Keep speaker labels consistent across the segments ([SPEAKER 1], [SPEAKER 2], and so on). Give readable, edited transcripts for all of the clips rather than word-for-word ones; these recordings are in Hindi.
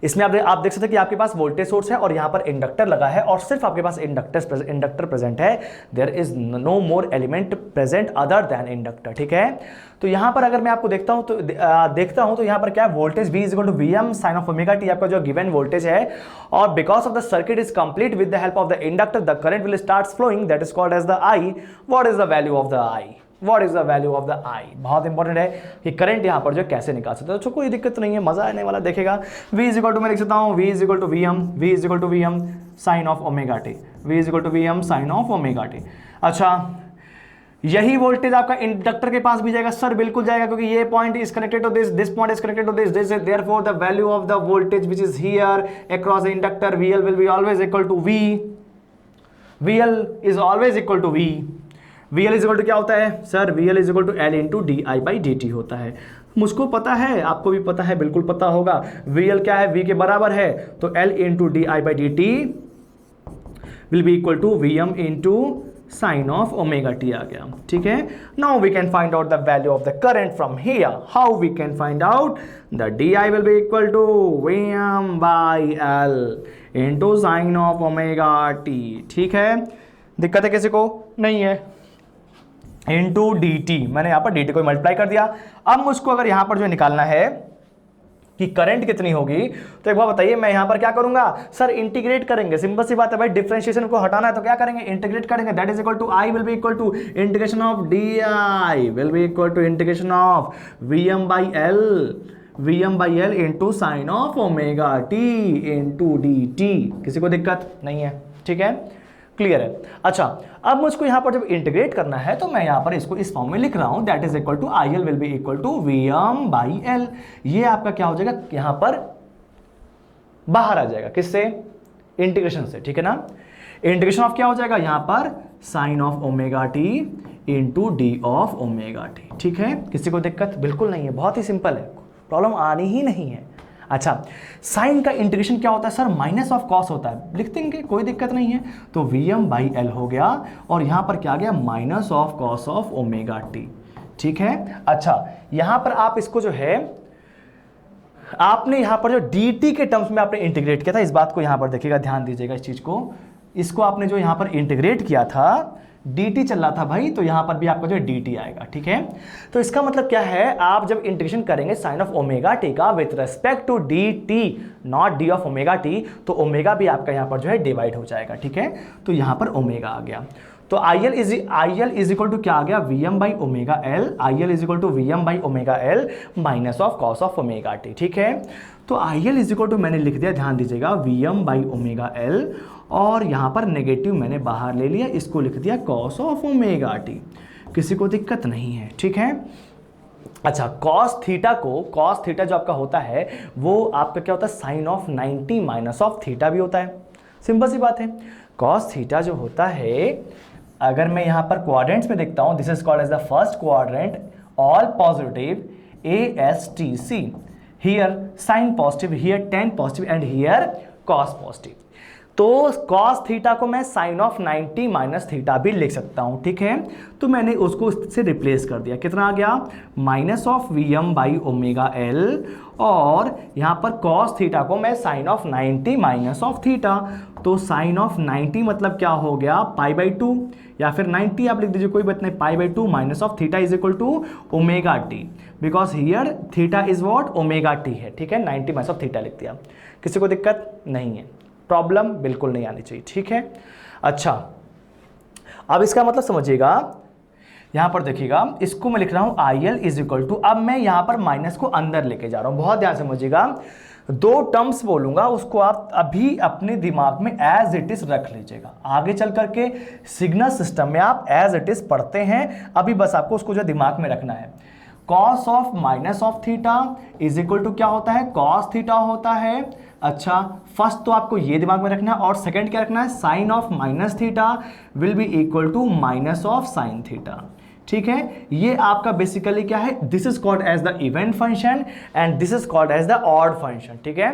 [SPEAKER 1] इसमें आप देख सकते हैं कि आपके पास वोल्टेज सोर्स है और यहां पर इंडक्टर लगा है और सिर्फ आपके पास इंडक्टर प्रेजेंट है, there is no more element present other than inductor, ठीक है। तो यहां पर अगर मैं आपको देखता हूं तो यहां पर क्या है, voltage V equal to Vm sine of omega t आपका जो गिवन वोल्टेज है, और because of the circuit is complete with the help of the inductor the current will start flowing, that is called as the I। What is the value of the I? What is the value of the I? बहुत इंपॉर्टेंट है कि करंट यहां पर जो कैसे निकाल सकते हो। तो कोई दिक्कत नहीं है, मजा आने वाला देखेगा। V इज इक्वल टू, मैं लिख सकता हूं V is equal to Vm sine of omega t, V is equal to Vm sine of omega t. अच्छा, यही वोल्टेज आपका इंडक्टर के पास भी जाएगा सर? बिल्कुल जाएगा, क्योंकि ये point is connected to this point is connected to this, therefore the value of the voltage which is here across the inductor VL will be always equal to V। VL is always equal to V। VL is equal to क्या होता है sir? VL is equal to L into di/dt होता है। मुझको पता है, आपको भी पता है, बिल्कुल पता होगा। VL क्या है? V के बराबर है, तो L into di/dt will be equal to Vm into sine of omega T आ गया, ठीक है। Now we can find out the value of the current from here. How we can find out? The di will be equal to Vm by L into sine of omega T, ठीक है। दिक्कत है किसी को? नहीं है। इंटू dt, मैंने यहां पर dt को मल्टीप्लाई कर दिया। अब मुझको अगर यहां पर जो निकालना है कि करंट कितनी होगी, तो एक बार बताइए, मैं यहां पर क्या करूंगा सर? इंटीग्रेट करेंगे, सिंपल सी बात है भाई, डिफरेंशिएशन को हटाना है तो क्या करेंगे? इंटीग्रेट करेंगे। That is equal to I will be equal to integration of di will be equal to integration of Vm by L into sine of omega T into dt। किसी को दिक्कत नहीं है? ठीक है, क्लियर है। अच्छा, अब मुझको यहां पर जब इंटीग्रेट करना है तो मैं यहां पर इसको इस फॉर्म में लिख रहा हूं, that is equal to IL will be equal to Vm by L। ये आपका क्या हो जाएगा? यहां पर बाहर आ जाएगा, किससे? इंटीग्रेशन से, ठीक है ना। इंटीग्रेशन ऑफ क्या हो जाएगा यहां पर? Sine of omega T into d of omega T, ठीक है। किसी को दिक्कत? बिल्कुल नहीं है, बहुत ही सिंपल है, प्रॉब्लम आनी ही नहीं है। अच्छा, साइन का इंटीग्रेशन क्या होता है सर? माइनस ऑफ कॉस होता है, लिख देंगे, कोई दिक्कत नहीं है। तो Vm बाई L हो गया और यहां पर क्या आ गया? Minus of cos of omega T, ठीक है। अच्छा, यहां पर आप इसको जो है, आपने यहां पर जो dt के टर्म्स में आपने इंटीग्रेट किया था, इस बात को यहां पर देखिएगा, ध्यान दीजिएगा इस चीज को। इसको आपने जो यहां पर इंटीग्रेट किया था, dt चल रहा था भाई, तो यहां पर भी आपका जो है dt आएगा, ठीक है। तो इसका मतलब क्या है? आप जब इंटीग्रेशन करेंगे साइन ऑफ ओमेगा टी का with respect to dt, not d of omega t, तो ओमेगा भी आपका यहां पर जो है डिवाइड हो जाएगा, ठीक है। तो यहां पर ओमेगा आ गया, तो IL इज इक्वल टू क्या आ गया? Vm by omega L। IL is equal to Vm by omega L minus of cos of omega T, ठीक है। तो IL इज इक्वल टू मैंने लिख दिया, ध्यान दीजिएगा, Vm बाई ओमेगा L, और यहां पर नेगेटिव मैंने बाहर ले लिया, इसको लिख दिया कॉस ऑफ ओमेगा टी। किसी को दिक्कत नहीं है, ठीक है। अच्छा, कॉस थीटा जो आपका होता है वो आपका क्या होता है? Sine of 90 minus of theta भी होता है, सिंपल सी बात है। कॉस थीटा जो होता है, अगर मैं यहां पर क्वाड्रेंट्स में देखता हूं, this is called as the first quadrant, all positive ASTC, here sine positive, here tan positive and here cos positive. तो cos थीटा को मैं साइन ऑफ 90 माइनस थीटा भी लिख सकता हूं, ठीक है। तो मैंने उसको इससे रिप्लेस कर दिया, कितना आ गया? Minus of Vm by omega L, और यहां पर cos थीटा को मैं sine of 90 minus of theta, तो साइन ऑफ 90 मतलब क्या हो गया? पाई बाई 2, या फिर 90 आप लिख दीजिए, कोई बात नहीं, pi by 2 minus of theta is equal to omega t, because here theta is what? Omega t है, ठीक है। 90 माइनस ऑफ थीटा लिख दिया। किसी को दिक्कत नहीं है? प्रॉब्लम बिल्कुल नहीं आनी चाहिए, ठीक है। अच्छा, अब इसका मतलब समझिएगा, यहां पर देखिएगा, इसको मैं लिख रहा हूं IL इज इक्वल टू, अब मैं यहां पर माइनस को अंदर लेके जा रहा हूं, बहुत ध्यान समझिएगा। दो टर्म्स बोलूंगा, उसको आप अभी अपने दिमाग में एज इट इज रख लीजिएगा, आगे चल करके सिग्नल सिस्टम में आप एज इट इज पढ़ते हैं, अभी बस आपको उसको जो दिमाग में रखना है। Cos of minus of theta is equal to क्या होता है? कॉस थीटा होता है। अच्छा, फर्स्ट तो आपको ये दिमाग में रखना है, और सेकंड क्या रखना है? Sine of minus theta will be equal to minus of sine theta, ठीक है। ये आपका बेसिकली क्या है? This is called as the even function and this is called as the odd function, ठीक है।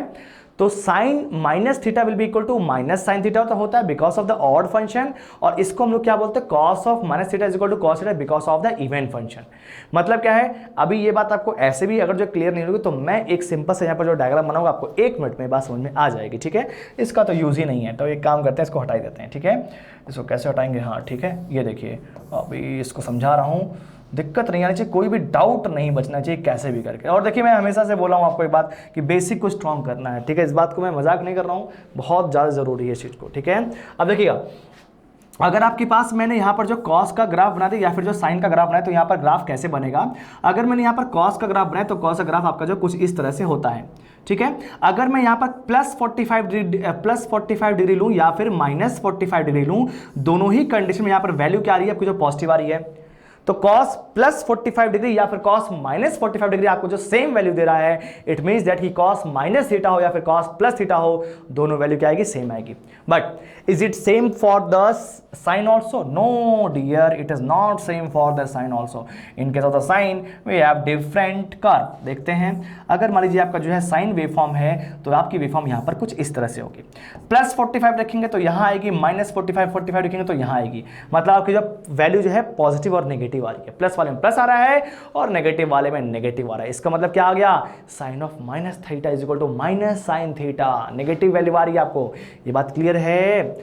[SPEAKER 1] तो sine minus theta will be equal to minus sine theta होता है because of the odd function, और इसको हम लोग क्या बोलते हैं, cos of minus theta is equal to cos theta because of the even function. मतलब क्या है, अभी ये बात आपको ऐसे भी अगर जो क्लियर नहीं होगी तो मैं एक सिंपल से यहाँ पर जो डायग्राम बनाऊंगा आपको 1 मिनट में बात समझ में आ जाएगी, ठीक है। इसका तो यूज ही नहीं है, तो एक काम करते हैं, इसको हटा देते हैं, ठीक है। इसको कैसे हटाएंगे, हाँ ठीक है, ये देखिए अभी इसको समझा रहा हूँ, दिक्कत नहीं आनी चाहिए, कोई भी डाउट नहीं बचना चाहिए कैसे भी करके। और देखिए मैं हमेशा से बोला हूँ आपको एक बात कि बेसिक को स्ट्रॉन्ग करना है, ठीक है। इस बात को मैं मजाक नहीं कर रहा हूँ, बहुत ज़्यादा ज़रूरी है इस चीज़ को, ठीक है। अब देखिएगा, अगर आपके पास मैंने यहाँ पर जो कॉस का ग्राफ बना दिया या फिर जो साइन का ग्राफ बनाया, तो यहाँ पर ग्राफ कैसे बनेगा। अगर मैंने यहाँ पर कॉस का ग्राफ बनाया तो कॉस का ग्राफ आपका जो कुछ इस तरह से होता है, ठीक है। अगर मैं यहाँ पर प्लस 45 डिग्री लूँ या फिर माइनस 45 डिग्री लूँ, दोनों ही कंडीशन में यहाँ पर वैल्यू क्या आ रही है आपकी, जो पॉजिटिव आ रही है। तो cos प्लस 45 डिग्री या फिर cos माइनस 45 डिग्री आपको जो सेम वैल्यू दे रहा है, इट मीन्स दैट कि cos माइनस थीटा हो या फिर cos प्लस थीटा हो, दोनों वैल्यू क्या आएगी, सेम आएगी। But is it same for the sine also? No dear, it is not same for the sine also. In case of the sine we have different curve. देखते हैं, अगर मान लीजिए आपका जो है साइन वेवफॉर्म है तो आपकी वेवफॉर्म यहाँ पर कुछ इस तरह से होगी। प्लस 45 रखेंगे तो यहाँ आएगी, माइनस 45 रखेंगे तो यहाँ आएगी। मतलब आपकी जो वैल्यू जो है पॉजिटिव और नेगेटिव आ रही है, प्लस वाले में प्लस आ रहा है और नेगेटिव वाले में नेगेटिव आ रहा है। इसका मतलब क्या आ गया, sine of minus theta is equal to minus sine theta, negative value आ रही है आपको। ये बात क्लियर है?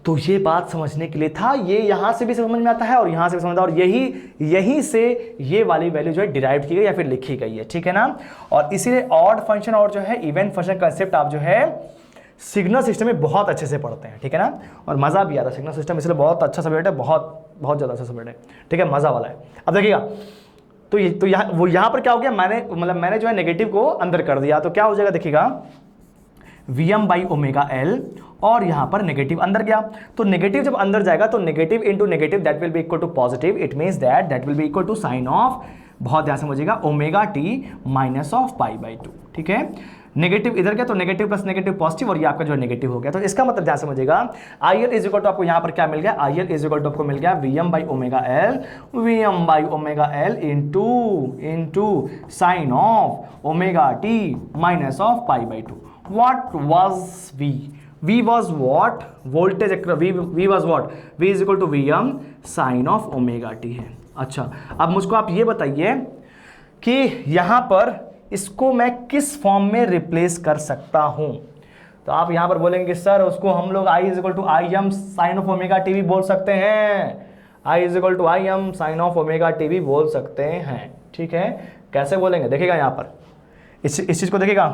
[SPEAKER 1] तो ये बात समझने के लिए था, ये यहां से भी समझ में आता है और यहां से भी समझ में आता है, और यही से ये वाली वैल्यू जो है डिराइव की गई या फिर लिखी गई है, ठीक है ना। और इसीलिए ऑड फंक्शन और जो है इवन फंक्शन कंसेप्ट आप जो है सिग्नल सिस्टम में बहुत अच्छे से पढ़ते हैं, ठीक है ना। और मजा भी आता है, सिग्नल सिस्टम इसलिए बहुत अच्छा सब्जेक्ट है, बहुत ज़्यादा अच्छा सब्जेक्ट है, ठीक है, मजा वाला है। अब देखिएगा, तो यहाँ पर क्या हो गया, मैंने जो है नेगेटिव को अंदर कर दिया, तो क्या हो जाएगा देखिएगा, Vm/ωL, और यहां पर नेगेटिव अंदर गया। तो नेगेटिव जब अंदर जाएगा तो negative into negative that will be equal to positive, it means that will be equal to sine of, बहुत ध्यान समझिएगा, ωt माइनस ऑफ π/2, ठीक है। नेगेटिव इधर गया तो नेगेटिव प्लस नेगेटिव पॉजिटिव, और ये आपका जो नेगेटिव हो गया। तो इसका मतलब ध्यान समझिएगा, IL इज इक्वल टू आपको यहां पर क्या मिल गया, IL इज इक्वल टू आपको मिल गया Vm/ωL into sine of ωt minus of π/2। What was V? V was what? Voltage V was what? V is equal to Vm sin of ωt है। अच्छा, अब मुझको आप ये बताइए कि यहां पर इसको मैं किस फॉर्म में रिप्लेस कर सकता हूं। तो आप यहां पर बोलेंगे सर उसको हम लोग I is equal to Im sin of ωt भी बोल सकते हैं, I is equal to Im sin of ωt भी बोल सकते हैं, ठीक है। कैसे बोलेंगे देखिएगा, यहां पर इस चीज को देखिएगा,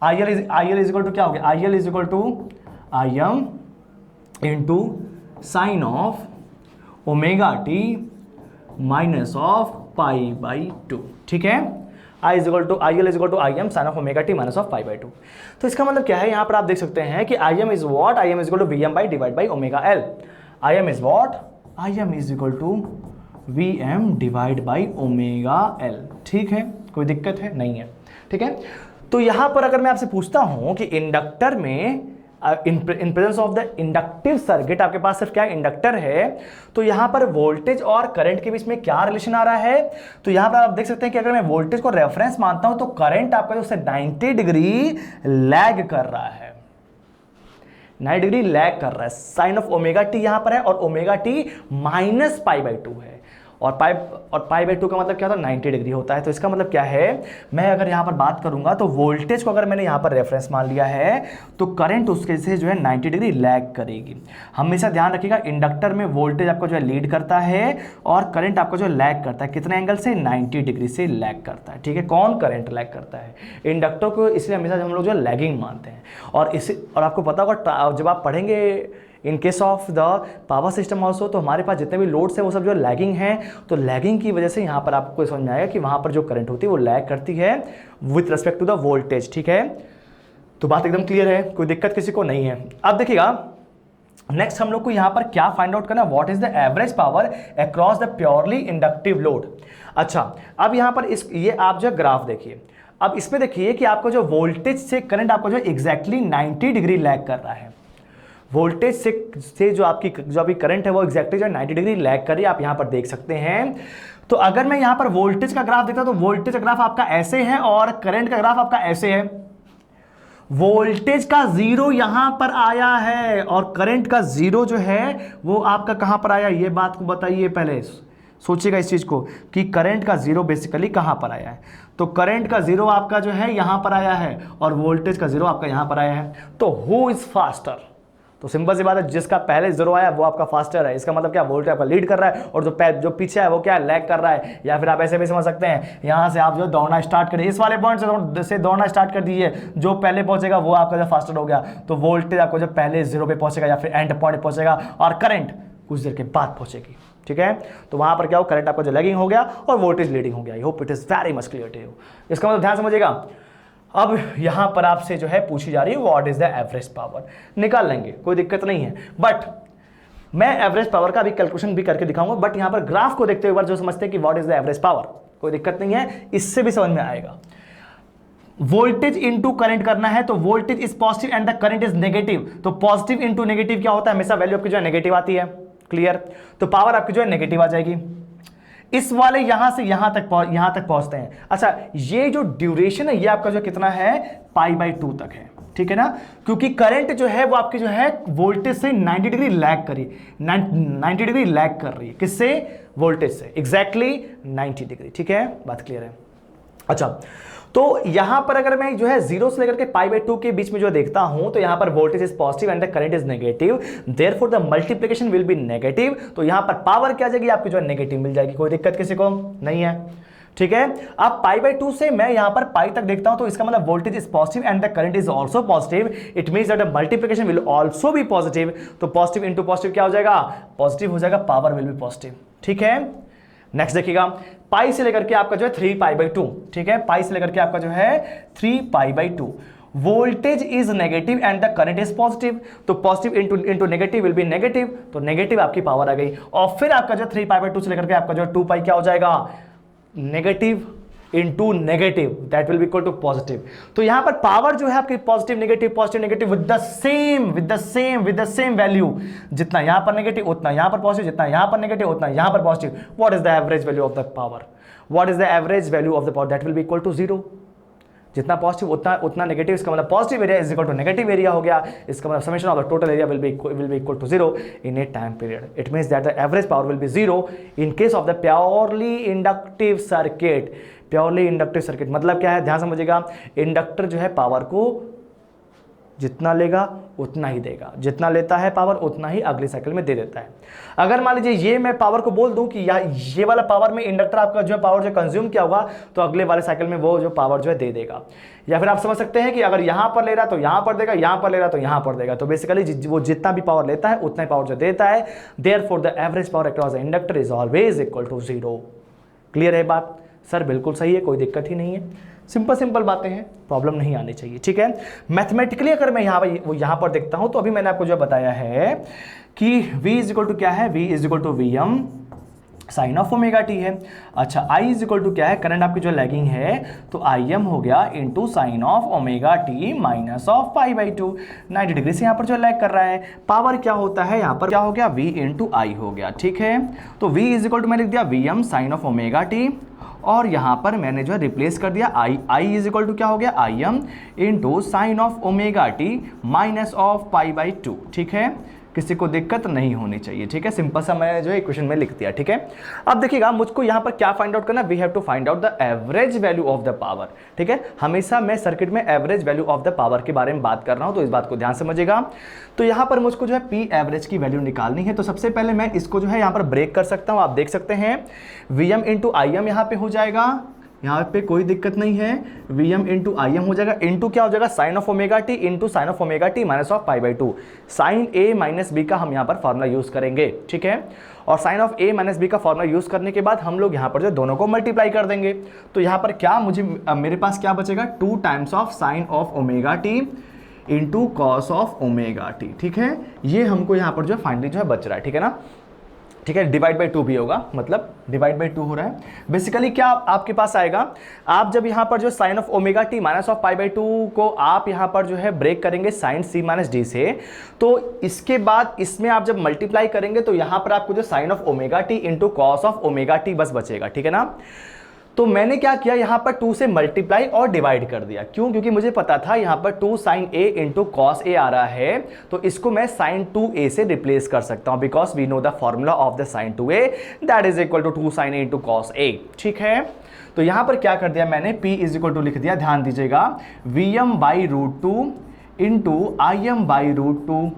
[SPEAKER 1] IL इज इक्वल टू क्या हो गया, IL is equal to Im into sine of ωt minus of π/2, ठीक है। IL is equal to Im sine of ωt minus of π/2। तो इसका मतलब क्या है, यहां पर आप देख सकते हैं कि Im is what, Im is equal to Vm/ωL। Im is what, Im is equal to Vm/ωL, ठीक है। कोई दिक्कत है नहीं है, ठीक है। तो यहां पर अगर मैं आपसे पूछता हूं कि इंडक्टर में in presence of the inductive circuit, आपके पास सिर्फ क्या इंडक्टर है, तो यहां पर वोल्टेज और करंट के बीच में क्या रिलेशन आ रहा है। तो यहां पर आप देख सकते हैं कि अगर मैं वोल्टेज को रेफरेंस मानता हूं तो करंट आपका जो 90 डिग्री लैग कर रहा है, 90 डिग्री लैग कर रहा है। साइन ऑफ ωt यहां पर है और ωt माइनस π/2 है, और π/2 का मतलब क्या होता है, 90 डिग्री होता है। तो इसका मतलब क्या है, मैं अगर यहाँ पर बात करूंगा तो वोल्टेज को अगर मैंने यहाँ पर रेफरेंस मान लिया है तो करंट उसके से जो है 90 डिग्री लैग करेगी। हमेशा ध्यान रखिएगा, इंडक्टर में वोल्टेज आपको जो है लीड करता है और करंट आपको जो लैग करता है, कितने एंगल से, 90 डिग्री से लैग करता है, ठीक है। कौन, करंट लैग करता है इंडक्टर को, इसलिए हमेशा हम लोग जो है लैगिंग मानते हैं। और आपको पता होगा जब आप पढ़ेंगे इन case of the power system also, तो हमारे पास जितने भी लोड्स हैं वो सब जो लैगिंग हैं, तो लैगिंग की वजह से यहाँ पर आपको समझ में आएगा कि वहाँ पर जो करंट होती है वो लैग करती है with respect to the voltage, ठीक है। तो बात एकदम क्लियर है, कोई दिक्कत किसी को नहीं है। अब देखिएगा, नेक्स्ट हम लोग को यहाँ पर क्या फाइंड आउट करना है, what is the average power across the purely inductive load. अच्छा, अब यहाँ पर ये आप जो ग्राफ देखिए, अब इसमें देखिए कि आपको जो वोल्टेज से करंट आपको जो एग्जैक्टली 90 डिग्री लैग कर रहा है, वोल्टेज से जो अभी करंट है वो एग्जैक्टली जो 90 डिग्री लैग कर रही है, आप यहां पर देख सकते हैं। तो अगर मैं यहां पर वोल्टेज का ग्राफ देखता हूं तो वोल्टेज का ग्राफ आपका ऐसे है और करंट का ग्राफ आपका ऐसे है। वोल्टेज का जीरो यहां पर आया है और करंट का जीरो जो है वो आपका कहां पर आया, ये बात को बताइए पहले, सोचिएगा इस चीज को कि करंट का जीरो बेसिकली कहां पर आया है। तो करंट का जीरो आपका जो है यहां पर आया है और वोल्टेज का जीरो आपका यहां पर आया है। तो हु इज फास्टर? तो सिंपल सी बात है, जिसका पहले जीरो आया वो आपका फास्टर है। इसका मतलब क्या, वोल्टेज आपका लीड कर रहा है और जो पीछे है वो क्या है, लैग कर रहा है। या फिर आप ऐसे भी समझ सकते हैं, यहां से आप जो दौड़ना स्टार्ट करिए, इस वाले पॉइंट से दौड़ना स्टार्ट कर दीजिए, जो पहले पहुंचेगा वो आपका जो फास्टर हो गया। तो वोल्टेज आपको जो पहले जीरो पे पहुंचेगा या फिर एंड पॉइंट पहुंचेगा और करंट कुछ देर के बाद पहुंचेगी। ठीक है, तो वहां पर क्या हो, करंट आपका जो लैगिंग हो गया और वोल्टेज लीडिंग हो गया। I hope it is very much clear to you. इसका मतलब ध्यान समझिएगा। अब यहां पर आपसे जो है पूछी जा रही है what is the average power, निकाल लेंगे, कोई दिक्कत नहीं है। बट मैं एवरेज पावर का भी कैलकुलेशन भी करके दिखाऊंगा, बट यहां पर ग्राफ को देखते हुए एक बार जो समझते हैं कि what is the average power, कोई दिक्कत नहीं है, इससे भी समझ में आएगा। वोल्टेज इंटू करंट करना है तो voltage is positive and the current is negative. तो पॉजिटिव इंटू नेगेटिव क्या होता है, हमेशा वैल्यू आपकी जो है नेगेटिव आती है। क्लियर, तो पावर आपकी जो है नेगेटिव आ जाएगी। इस वाले यहां से यहां तक पहुंचते हैं। अच्छा, ये जो ड्यूरेशन है ये आपका जो कितना है, π/2 तक है। ठीक है ना, क्योंकि करंट जो है वो आपकी जो है वोल्टेज से 90 डिग्री लैग कर रही है, 90 डिग्री लैग कर रही है। किससे, वोल्टेज से, एग्जैक्टली 90 डिग्री। ठीक है, बात क्लियर है। अच्छा, तो यहां पर अगर मैं जो है 0 से लेकर के π/2 के बीच में जो देखता हूं, तो यहां पर voltage is positive and the current is negative, therefore the multiplication will be negative. तो यहां पर पावर क्या आ जाएगी, आपकी जो है नेगेटिव मिल जाएगी। कोई दिक्कत किसी को नहीं है। ठीक है, अब π/2 से मैं यहां पर पाई तक देखता हूं, तो इसका मतलब voltage is positive and the current is also positive. It means that the multiplication will also be positive. तो पॉजिटिव इंटू पॉजिटिव क्या हो जाएगा, पॉजिटिव हो जाएगा, पावर विल बी पॉजिटिव। ठीक है, नेक्स्ट देखिएगा, पाई से लेकर के आपका जो है 3π/2। ठीक है, पाई से लेकर के आपका जो है 3π/2। Voltage is negative and the current is positive. तो positive into negative will be negative, तो नेगेटिव आपकी पावर आ गई। और फिर आपका जो 3π/2 से लेकर के आपका जो 2π क्या हो जाएगा, negative into negative, that will be equal to positive. तो यहां पर पावर जो है आपकी positive negative with the same value. जितना यहां पर नेगेटिव उतना यहां पर पॉजिटिव, जितना यहां पर नेगेटिव उतना यहां पर positive. What is the average value of the power, what is the average value of the power, that will be equal to 0। जितना पॉजिटिव उतना नेगेटिव, इसका मतलब positive area is equal to negative area हो गया। इसका मतलब summation of the total area will be equal to 0 in a time period. It means that the average power will be 0 in case of the purely inductive circuit. Purely inductive circuit मतलब क्या है, ध्यान समझिएगा। इंडक्टर जो है पावर को जितना लेगा उतना ही देगा, जितना लेता है पावर उतना ही अगले साइकिल में दे देता है। अगर मान लीजिए ये मैं पावर को बोल दूं कि ये वाला पावर में इंडक्टर आपका जो है पावर जो कंज्यूम किया होगा, तो अगले वाले साइकिल में वो जो पावर जो है दे देगा। या फिर आप समझ सकते हैं कि अगर यहां पर ले रहा तो यहां पर देगा, यहां पर ले रहा तो यहां पर देगा। तो बेसिकली वो जितना भी पावर लेता है उतना ही पावर जो देता है। Therefore the average power across the inductor is always equal to 0। Clear है बात? सर बिल्कुल सही है, कोई दिक्कत ही नहीं है। सिंपल बातें हैं, प्रॉब्लम नहीं आनी चाहिए। ठीक है, मैथमेटिकली अगर मैं यहां पर देखता हूं, तो अभी मैंने आपको जो बताया है कि v इज इक्वल टू क्या है, v is equal to Vm sine of omega t है। अच्छा, I इज इक्वल टू क्या है, करंट आपकी जो लैगिंग है, तो Im हो गया into sine of omega T minus of π/2। 90 degree से यहाँ पर जो लैग कर रहा है। पावर क्या होता है, यहाँ पर क्या हो गया, V इंटू आई हो गया। ठीक है, तो V इज इक्वल टू मैं लिख दिया Vm sine of omega t, और यहां पर मैंने जो है रिप्लेस कर दिया I इज इक्वल टू क्या हो गया, Im into sine of omega T minus of π/2। ठीक है, किसी को दिक्कत नहीं होनी चाहिए। ठीक है, सिंपल सा मैं जो है इक्वेशन में लिख दिया। ठीक है, अब देखिएगा मुझको यहां पर क्या फाइंड आउट करना, we have to find out the average value of the power. ठीक है, हमेशा मैं सर्किट में average value of the power के बारे में बात कर रहा हूं, तो इस बात को ध्यान समझिएगा। तो यहां पर मुझको जो है पी एवरेज की वैल्यू निकालनी है। तो सबसे पहले मैं इसको जो है यहां पर ब्रेक कर सकता हूं। आप देख सकते हैं Vm इंटू Im यहां पे हो जाएगा, यहाँ पे कोई दिक्कत नहीं है। Vm इंटू Im हो जाएगा, इंटू क्या हो जाएगा, sine of omega T into sine of omega T minus of π/2। Sine A minus B का हम यहाँ पर फॉर्मूला यूज करेंगे। ठीक है, और sine of a minus B का फॉर्मूला यूज करने के बाद हम लोग यहाँ पर जो दोनों को मल्टीप्लाई कर देंगे। तो यहाँ पर क्या मेरे पास क्या बचेगा, 2 times of sine of omega T into cos of omega T. ठीक है, ये हमको यहाँ पर जो फाइनली जो है बच रहा है। ठीक है ना, ठीक है, डिवाइड बाई 2 भी होगा, मतलब डिवाइड बाई 2 हो रहा है। बेसिकली क्या आपके पास आएगा, आप जब यहाँ पर जो sine of omega T minus of π/2 को आप यहाँ पर जो है ब्रेक करेंगे साइन सी माइनस डी से, तो इसके बाद इसमें आप जब मल्टीप्लाई करेंगे तो यहाँ पर आपको जो sine of omega T into cos of omega t बस बचेगा। ठीक है ना, तो मैंने क्या किया, यहां पर 2 से मल्टीप्लाई और डिवाइड कर दिया। क्यों? क्योंकि मुझे पता था यहां पर 2 sin a इंटू कॉस ए आ रहा है, तो इसको मैं sin 2a से रिप्लेस कर सकता हूं, because we know the formula of the sin 2a that is equal to 2 sin a into cos A. ठीक है, तो यहां पर क्या कर दिया मैंने, p इज इक्वल टू लिख दिया, ध्यान दीजिएगा, Vm/√2 into Im/√2,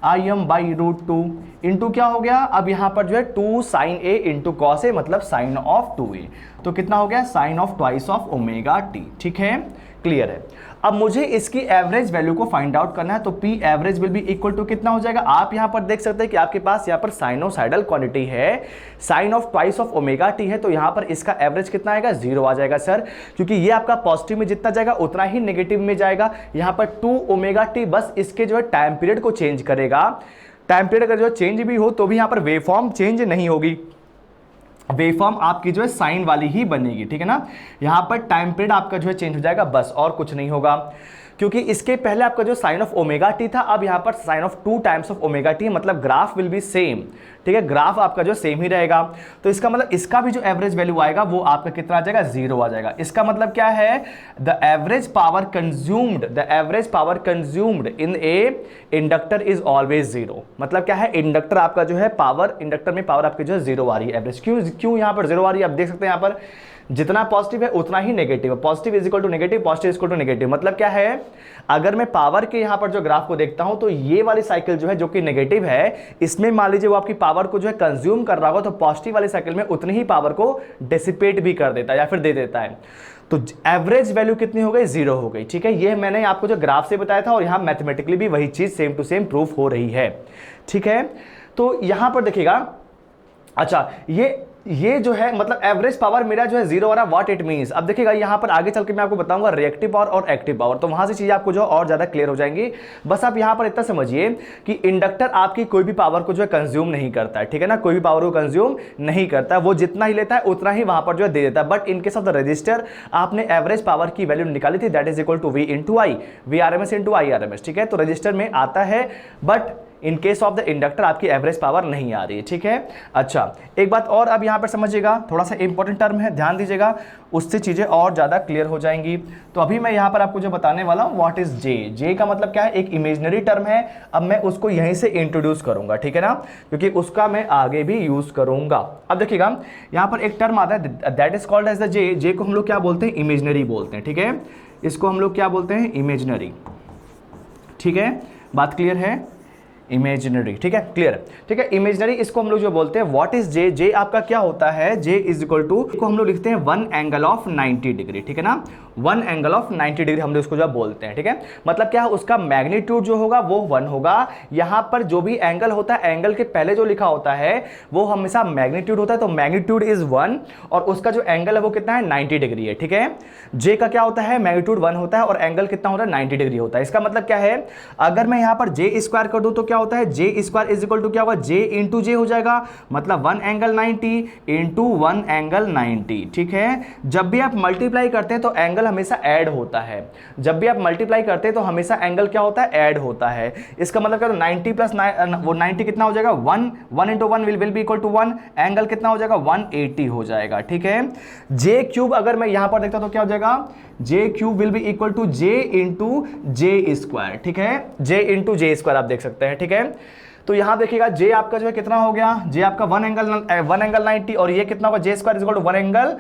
[SPEAKER 1] Im/√2 into क्या हो गया, अब यहां पर जो है 2 sin a into cos a मतलब साइन ऑफ 2a, तो कितना हो गया, sine of twice of omega T. ठीक है, क्लियर है। अब मुझे इसकी एवरेज वैल्यू को फाइंड आउट करना है, तो P average will be equal to कितना हो जाएगा, आप यहां पर देख सकते हैं कि आपके पास यहां पर साइनोसाइडल क्वांटिटी है, sine of twice of omega t है, तो यहां पर इसका एवरेज कितना आएगा, 0 आ जाएगा सर, क्योंकि ये आपका पॉजिटिव में जितना जाएगा उतना ही नेगेटिव में जाएगा। यहां पर 2 ओमेगा टी बस इसके जो है टाइम पीरियड को चेंज करेगा, टाइम पीरियड अगर जो चेंज भी हो तो भी यहां पर वेवफॉर्म चेंज नहीं होगी, वेवफॉर्म आपकी जो है साइन वाली ही बनेगी। ठीक है ना, यहां पर टाइम पीरियड आपका जो है चेंज हो जाएगा, बस और कुछ नहीं होगा, क्योंकि इसके पहले आपका जो साइन ऑफ ओमेगा टी था, अब यहां पर sine of 2 times of omega t, मतलब ग्राफ विल बी सेम। ठीक है, ग्राफ आपका जो सेम ही रहेगा, तो इसका मतलब इसका भी जो एवरेज वैल्यू आएगा वो आपका कितना आ जाएगा, 0 आ जाएगा। इसका मतलब क्या है, the average power consumed in A inductor is always 0। मतलब क्या है, इंडक्टर आपका जो है पावर, इंडक्टर में पावर आपकी जो है 0 आ रही है एवरेज। क्यों यहां पर 0 आ रही है, आप देख सकते हैं यहां पर जितना पॉजिटिव है उतना ही नेगेटिव है, positive is equal to negative, positive is equal to negative. मतलब क्या है, अगर मैं पावर के यहां पर जो ग्राफ को देखता हूं तो ये वाली साइकिल जो है जो कि नेगेटिव है, इसमें मान लीजिए वो आपकी पावर को जो है कंज्यूम कर रहा होगा, तो पॉजिटिव वाली साइकिल में उतनी ही पावर को डिसिपेट भी कर देता है या फिर दे देता है। तो एवरेज वैल्यू कितनी हो गई, 0 हो गई। ठीक है, ये मैंने आपको जो ग्राफ से बताया था और यहां मैथमेटिकली भी वही चीज सेम टू सेम प्रूफ हो रही है। ठीक है, तो यहां पर देखिएगा, अच्छा ये जो है मतलब एवरेज पावर मेरा जो है 0 हो रहा है, व्हाट इट मींस। अब देखिएगा यहां पर आगे चल के मैं आपको बताऊंगा रिएक्टिव पावर और एक्टिव पावर, तो वहां से चीजें आपको जो और ज्यादा क्लियर हो जाएंगी। बस आप यहां पर इतना समझिए कि इंडक्टर आपकी कोई भी पावर को जो है कंज्यूम नहीं करता है। ठीक है ना, कोई भी पावर को कंज्यूम नहीं करता है, वो जितना ही लेता है उतना ही वहां पर जो है दे देता है। But in case of the resistor आपने एवरेज पावर की वैल्यू निकाली थी, that is equal to V into I, VRMS into IRMS। ठीक है, तो रजिस्टर में आता है, but in case of the inductor आपकी एवरेज पावर नहीं आ रही है। ठीक है, अच्छा एक बात और अब यहां पर समझिएगा, थोड़ा सा इंपॉर्टेंट टर्म है, ध्यान दीजिएगा, उससे चीजें और ज्यादा क्लियर हो जाएंगी। तो अभी मैं यहां पर आपको जो बताने वाला हूं, व्हाट इज जे। जे का मतलब क्या है, एक इमेजिनरी टर्म है, अब मैं उसको यहीं से इंट्रोड्यूस करूंगा। ठीक है ना, क्योंकि उसका मैं आगे भी यूज करूंगा। अब देखिएगा यहां पर एक टर्म आता है that is called as the J. J को हम लोग क्या बोलते हैं, इमेजिनरी बोलते हैं। ठीक है, इसको हम लोग क्या बोलते हैं, इमेजिनरी। ठीक है, बात क्लियर है, इमेजिनरी। ठीक है, क्लियर। ठीक है, इमेजिनरी इसको हम लोग जो बोलते हैं, व्हाट इज जे। जे आपका क्या होता है, जे इज इक्वल टू, को हम लोग लिखते हैं 1 एंगल ऑफ 90 डिग्री। ठीक है ना, 1 एंगल ऑफ 90 डिग्री हम लोग इसको जो बोलते हैं। ठीक है, मतलब क्या है, उसका मैग्नीट्यूड जो होगा वो 1 होगा। यहां पर जो भी एंगल होता है, एंगल के पहले जो लिखा होता है वो हमेशा मैग्नीट्यूड होता है, तो मैग्नीट्यूड इज 1 और उसका जो एंगल है वो कितना है, 90 डिग्री है। ठीक है, जे का क्या होता है, मैग्नीट्यूड 1 होता है और एंगल कितना होता है, 90 डिग्री होता है। इसका मतलब क्या है, अगर मैं यहां पर जे स्क्वायर कर दूं तो क्या होता है, j square is equal to क्या होगा, जे इंटू जे हो जाएगा, मतलब 1 एंगल 90 इंटू 1 एंगल 90। ठीक है, जब भी आप मल्टीप्लाई करते हैं तो एंगल हमेशा ऐड होता है, जब भी आप मल्टीप्लाई करते हैं तो हमेशा एंगल क्या होता है, ऐड होता है। इसका मतलब क्या, 90 प्लस वो 90 कितना हो जाएगा, 1 into 1 will be equal to 1, angle कितना हो जाएगा, 180 हो जाएगा। ठीक है, जे क्यूब अगर मैं यहां पर देखता तो क्या हो जाएगा, J cube will be equal to J into J square. ठीक है, जे इंटू जे स्क्वायर आप देख सकते हैं। ठीक है, तो यहां देखिएगा जे आपका जो है कितना हो गया, जे आपका 1 एंगल 90 और ये कितना होगा, j square is equal to 1 angle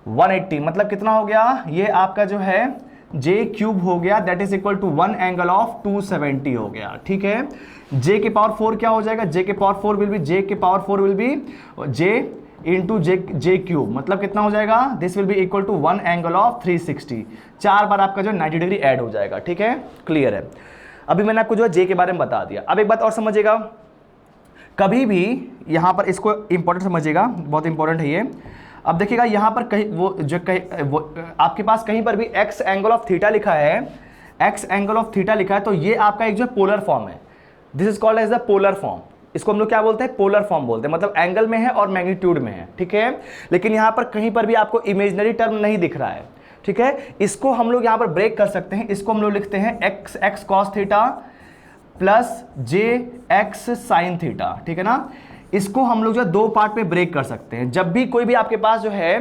[SPEAKER 1] 180, मतलब कितना हो गया, ये आपका जो है जे क्यूब हो गया, that is equal to 1 angle of 270 हो गया। ठीक है, जे के पावर 4 क्या हो जाएगा, जे के पावर 4 विल बी, जे के power 4 will be j into j cube, मतलब कितना हो जाएगा, this will be equal to 1 angle of 360, 4 बार आपका जो 90 डिग्री ऐड हो जाएगा। ठीक है, क्लियर है। अभी मैंने आपको जो है जे के बारे में बता दिया। अब एक बात और समझिएगा, कभी भी यहां पर इसको इंपॉर्टेंट समझिएगा, बहुत इंपॉर्टेंट है ये। अब देखिएगा यहां पर कहीं वो आपके पास कहीं पर भी एक्स एंगल ऑफ थीटा लिखा है, एक्स एंगल ऑफ थीटा लिखा है, तो ये आपका एक जो पोलर फॉर्म है, this is called as the polar form. इसको हम लोग क्या बोलते हैं, पोलर फॉर्म बोलते हैं, मतलब एंगल में है और मैग्नीट्यूड में है। ठीक है, लेकिन यहां पर कहीं पर भी आपको इमेजिनरी टर्म नहीं दिख रहा है। ठीक है, इसको हम लोग यहां पर ब्रेक कर सकते हैं, इसको हम लोग लिखते हैं एक्स कॉस थीटा प्लस जे एक्स साइन थीटा। ठीक है ना, इसको हम लोग जो दो पार्ट में ब्रेक कर सकते हैं। जब भी कोई भी आपके पास जो है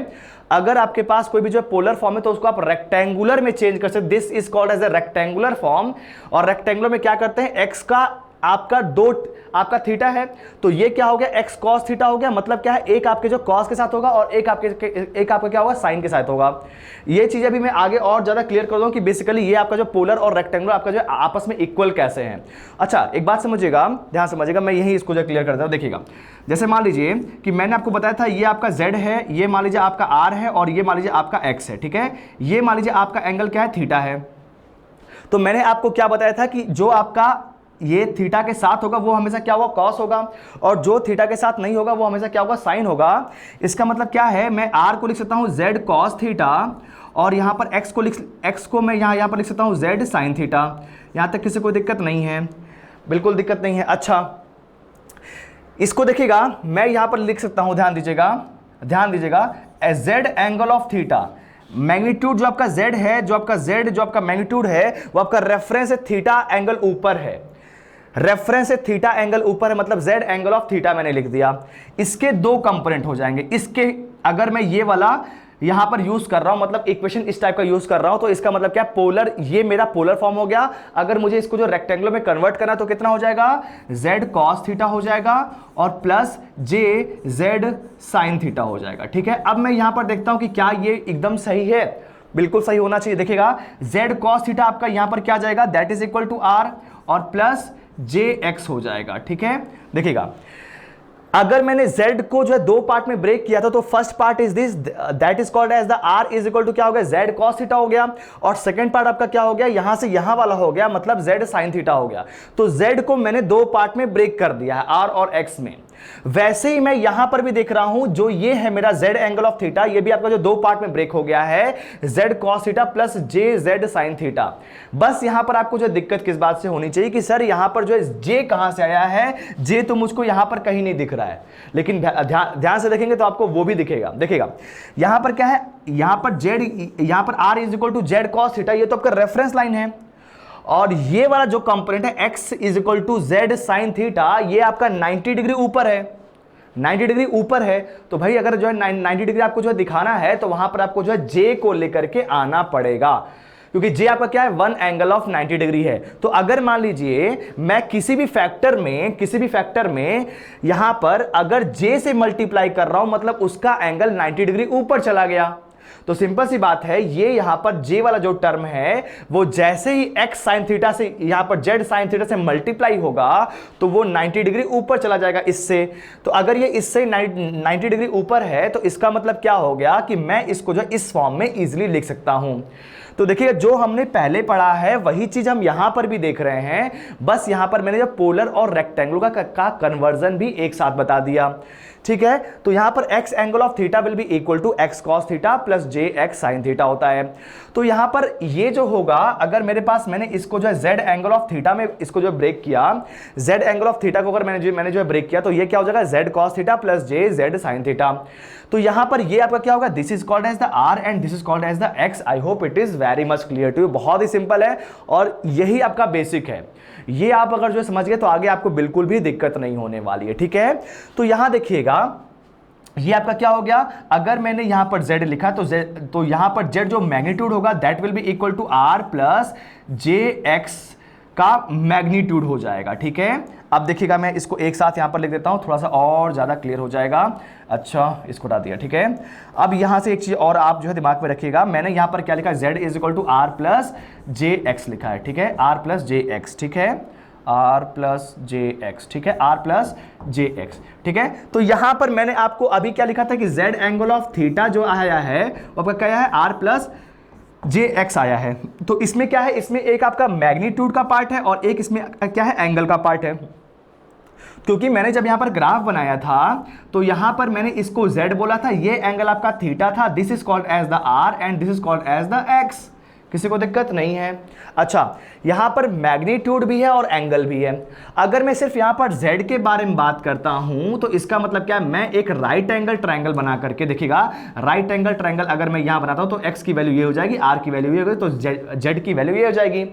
[SPEAKER 1] अगर आपके पास कोई भी जो पोलर फॉर्म है तो उसको आप रेक्टेंगुलर में चेंज कर सकते, this is called as a rectangular form. और रेक्टेंगुलर में क्या करते हैं, एक्स का आपका थीटा है, तो ये क्या हो गया, एक्स कॉस थीटा हो गया। मतलब क्या है, एक आपके जो कॉस के साथ होगा और एक आपका क्या होगा, साइन के साथ होगा। ये चीजें भी मैं आगे और ज्यादा क्लियर कर दूं कि बेसिकली ये आपका जो पोलर और रेक्टेंगुलर आपका जो आपस में इक्वल कैसे हैं। अच्छा एक बात समझिएगा, ध्यान समझिएगा, मैं यही इसको जो क्लियर करता हूं। देखिएगा, जैसे मान लीजिए कि मैंने आपको बताया था ये आपका z है, ये मान लीजिए आपका r है, और ये मान लीजिए आपका x है, ठीक है। ये मान लीजिए आपका एंगल क्या है, थीटा है। तो मैंने आपको क्या बताया था कि जो आपका ये थीटा के साथ होगा वो हमेशा क्या होगा, कॉस होगा, और जो थीटा के साथ नहीं होगा वो हमेशा क्या होगा, साइन होगा। इसका मतलब क्या है, मैं r को लिख सकता हूं z कॉस थीटा, और यहां पर x को मैं यहां पर लिख सकता हूं z साइन थीटा। यहां तक किसी कोई दिक्कत नहीं है, बिल्कुल दिक्कत नहीं है। अच्छा इसको देखिएगा, मैं यहां पर लिख सकता हूं, ध्यान दीजिएगा z angle of theta, magnitude जो आपका z है, जो आपका मैग्नीट्यूड है वो आपका रेफरेंस थीटा एंगल ऊपर है, रेफरेंस थीटा एंगल ऊपर है, मतलब z एंगल ऑफ थीटा मैंने लिख दिया। इसके दो कंपोनेंट हो जाएंगे। इसके अगर मैं ये वाला यहां पर यूज कर रहा हूं, मतलब इक्वेशन इस टाइप का यूज कर रहा हूं, तो इसका मतलब क्या, पोलर, ये मेरा पोलर फॉर्म हो गया। अगर मुझे इसको जो रेक्टेंगुलर में कन्वर्ट करना तो कितना हो जाएगा, z cos थीटा हो जाएगा और plus j z sin theta हो जाएगा, ठीक है। अब मैं यहां पर देखता हूं कि क्या ये एकदम सही है, बिल्कुल सही होना चाहिए। देखिएगा z cos थीटा आपका यहां पर क्या जाएगा, that is equal to r और प्लस jx हो जाएगा, ठीक है। देखिएगा अगर मैंने z को जो है दो पार्ट में ब्रेक किया था, तो first part is this, that is called as the r is equal to क्या हो गया, z cos थीटा हो गया, और सेकंड पार्ट आपका क्या हो गया, यहां से यहां वाला हो गया, मतलब z sin थीटा हो गया। तो z को मैंने दो पार्ट में ब्रेक कर दिया है, r और x में। वैसे ही मैं यहां पर भी देख रहा हूं, जो ये है मेरा z एंगल ऑफ थीटा, ये भी आपका जो दो पार्ट में ब्रेक हो गया है, z cos theta plus j z sin theta. बस यहां पर आपको जो दिक्कत किस बात से होनी चाहिए कि सर यहां पर जो है j कहां से आया है, j तो मुझको यहां पर कहीं नहीं दिख रहा है, लेकिन ध्यान से देखेंगे तो आपको वो भी दिखेगा। देखिएगा यहां पर क्या है, यहां पर r is equal to z cos theta, ये तो आपका रेफरेंस लाइन है, और ये वाला जो कंपोनेंट है x is equal to z sine theta, ये आपका 90 डिग्री ऊपर है, 90 डिग्री ऊपर है। तो भाई अगर जो है 90 डिग्री आपको जो है दिखाना है, तो वहां पर आपको जो है j को लेकर के आना पड़ेगा, क्योंकि j आपका क्या है, वन एंगल ऑफ 90 डिग्री है। तो अगर मान लीजिए मैं किसी भी फैक्टर में यहां पर अगर j से मल्टीप्लाई कर रहा हूं, मतलब उसका एंगल 90 डिग्री ऊपर चला गया। तो सिंपल सी बात है, ये यहां पर j वाला जो टर्म है वो जैसे ही x sin थीटा से यहां पर z sin थीटा से मल्टीप्लाई होगा, तो वो 90 डिग्री ऊपर चला जाएगा इससे। तो अगर ये इससे 90 डिग्री ऊपर है, तो इसका मतलब क्या हो गया कि मैं इसको जो इस फॉर्म में इजीली लिख सकता हूं। तो देखिए जो हमने पहले पढ़ा है वही चीज हम यहां पर भी देख रहे हैं, बस यहां पर मैंने जो पोलर और रेक्टेंगुलर का कन्वर्जन भी एक साथ बता दिया, ठीक है। तो यहां पर x angle of theta will be equal to x cos theta plus jx sin theta होता है। तो यहां पर ये जो होगा, अगर मेरे पास मैंने इसको जो है z एंगल ऑफ थीटा में इसको जो ब्रेक किया, z एंगल ऑफ थीटा को अगर मैंने जो है ब्रेक किया, तो ये क्या हो जाएगा, z cos theta plus jz sin theta. तो यहां पर ये आपका क्या होगा, this is called as the r and this is called as the x। I hope it is very much clear to you. बहुत ही सिंपल है और यही आपका बेसिक है। ये आप अगर जो समझ गए तो आगे आपको बिल्कुल भी दिक्कत नहीं होने वाली है, ठीक है। तो यहां देखिएगा ये आपका क्या हो गया, अगर मैंने यहां पर z लिखा तो यहां पर z जो मैग्नीट्यूड होगा that will be equal to r plus jx का मैग्नीट्यूड हो जाएगा, ठीक है। अब देखिएगा मैं इसको एक साथ यहां पर लिख देता हूं, थोड़ा सा और ज्यादा क्लियर हो जाएगा। अच्छा इसको हटा दिया, ठीक है। अब यहां से एक चीज और आप जो है दिमाग में रखिएगा, मैंने यहां पर क्या लिखा, z is equal to r plus jx लिखा है, ठीक है, r प्लस jx, ठीक है, r प्लस jx, ठीक है, r प्लस jx, ठीक है। तो यहां पर मैंने आपको अभी क्या लिखा था कि z एंगल ऑफ थीटा जो आया है वो आपका क्या है, r प्लस jx आया है। तो इसमें क्या है, इसमें एक आपका मैग्नीट्यूड का पार्ट है और एक इसमें क्या है, एंगल का पार्ट है। क्योंकि मैंने जब यहां पर ग्राफ बनाया था तो यहां पर मैंने इसको z बोला था, ये एंगल आपका थीटा था, this is called as the r and this is called as the x। किसी को दिक्कत नहीं है। अच्छा यहां पर मैग्नीट्यूड भी है और एंगल भी है। अगर मैं सिर्फ यहां पर z के बारे में बात करता हूं तो इसका मतलब क्या है, मैं एक राइट एंगल ट्रायंगल बना करके, देखिएगा राइट एंगल ट्रायंगल अगर मैं यहां बनाता हूं तो x की वैल्यू ये हो जाएगी, r की वैल्यू ये हो जाएगी, तो z की वैल्यू ये हो जाएगी।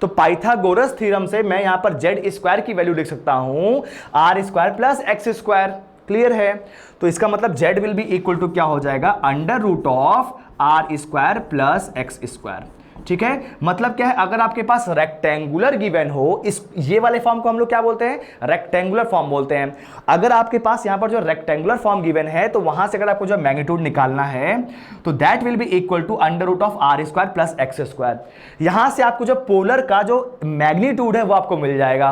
[SPEAKER 1] तो पाइथागोरस थ्योरम से मैं यहां पर z स्क्वायर की वैल्यू लिख सकता हूं r square plus x square. Clear है? तो इसका मतलब z will be equal to क्या हो जाएगा, under root of r square plus x square. ठीक है, मतलब क्या है, अगर आपके पास रेक्टेंगुलर गिवन हो, इस ये वाले फॉर्म को हम लोग क्या बोलते हैं, रेक्टेंगुलर फॉर्म बोलते हैं। अगर आपके पास यहां पर जो रेक्टेंगुलर फॉर्म गिवन है तो वहां से अगर आपको जो मैग्नीट्यूड निकालना है तो that will be equal to under root of r square plus x square. यहां से आपको जो पोलर का जो मैग्नीट्यूड है वो आपको मिल जाएगा।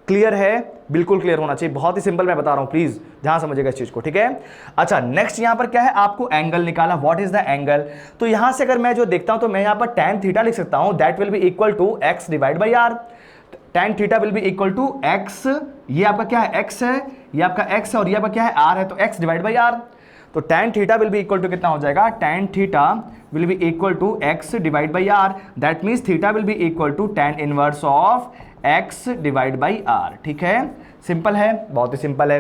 [SPEAKER 1] क्लियर है? बिल्कुल क्लियर होना चाहिए, बहुत ही सिंपल मैं बता रहा हूं, प्लीज ध्यान समझिएगा इस चीज को। ठीक है, अच्छा नेक्स्ट यहां पर क्या है, आपको एंगल निकाला, व्हाट इज द एंगल। तो यहां से अगर मैं जो देखता हूं तो मैं यहां पर tan थीटा लिख सकता हूं, that will be equal to x divide by r। tan theta will be equal to x, ये आपका क्या है, x है, ये आपका x है और ये आपका क्या है, r है, तो x डिवाइड बाई r। तो tan theta will be equal to कितना हो जाएगा, tan theta will be equal to x divide by r, that means theta will be equal to tan inverse of x divide by r। ठीक है, सिंपल है, बहुत ही सिंपल है।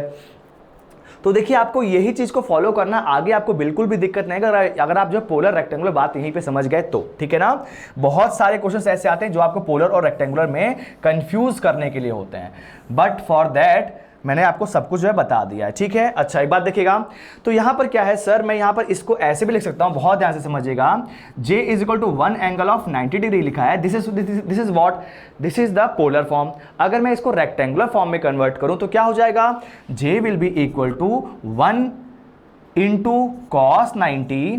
[SPEAKER 1] तो देखिए आपको यही चीज को फॉलो करना, आगे आपको बिल्कुल भी दिक्कत नहीं है अगर आप जो पोलर रेक्टेंगुलर बात यहीं पे समझ गए तो। ठीक है ना, बहुत सारे क्वेश्चंस ऐसे आते हैं जो आपको पोलर और रेक्टेंगुलर में कंफ्यूज करने के लिए होते हैं, बट फॉर दैट मैंने आपको सब कुछ जो है बता दिया है। ठीक है, अच्छा एक बात देखिएगा, तो यहां पर क्या है सर, मैं यहां पर इसको ऐसे भी लिख सकता हूं, बहुत ध्यान से समझिएगा, J is equal to 1 angle of 90 degree लिखा है, this is what, this is the polar form. अगर मैं इसको रेक्टेंगुलर फॉर्म में कन्वर्ट करूं तो क्या हो जाएगा, J will be equal to 1 into cos 90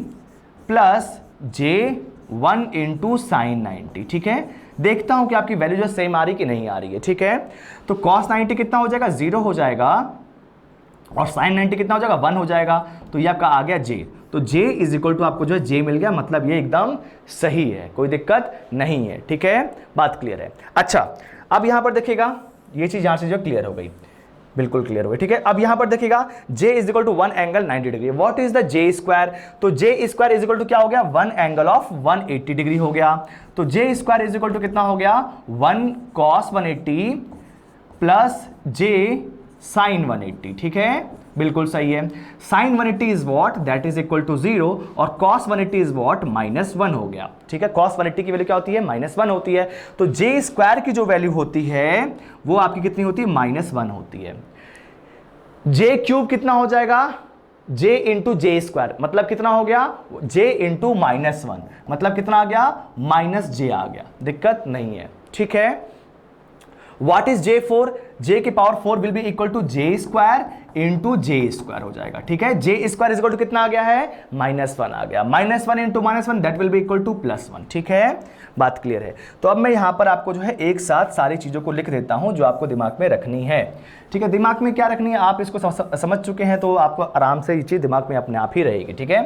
[SPEAKER 1] plus J1 into sine 90। ठीक है, देखता हूं कि आपकी वैल्यू जो सेम आ रही कि नहीं आ रही है। ठीक है, तो cos 90 कितना हो जाएगा, 0 हो जाएगा, और sin 90 कितना हो जाएगा, 1 हो जाएगा, तो ये आपका आ गया J। तो J इज इक्वल टू आपको जो है J मिल गया, मतलब ये एकदम सही है, कोई दिक्कत नहीं है। ठीक है, बात क्लियर है। अच्छा अब यहां पर देखिएगा, ये चीज यहां से जो क्लियर हो गई, बिल्कुल क्लियर हो गई। ठीक है, अब यहां पर देखिएगा J is equal to 1 angle 90 degree, what is the J square, तो J square is equal to क्या हो गया, 1 एंगल ऑफ 180 डिग्री हो गया। तो J square is equal to कितना हो गया, 1 cos 180 प्लस J sin 180। ठीक है, बिल्कुल सही है। sin 180 is what, that is equal to 0, और cos 180 इज व्हाट, -1 हो गया। ठीक है, cos 180 की वैल्यू क्या होती है, -1 होती है। तो J स्क्वायर की जो वैल्यू होती है वो आपकी कितनी होती है, -1 होती है। J क्यूब कितना हो जाएगा, J इंटू J स्क्वायर, मतलब कितना हो गया, J इंटू -1, मतलब कितना आ गया, -J आ गया, दिक्कत नहीं है। ठीक है, व्हाट इज J4, J की power 4 will be equal to J square into J square हो जाएगा। ठीक है, J square is equal to कितना आ गया है, -1 आ गया, -1 into -1 that will be equal to +1। ठीक है, बात क्लियर है। तो अब मैं यहां पर आपको जो है एक साथ सारी चीजों को लिख देता हूं जो आपको दिमाग में रखनी है। ठीक है, दिमाग में क्या रखनी है, आप इसको समझ चुके हैं तो आपको आराम से ये चीज दिमाग में अपने आप ही रहेगी। ठीक है,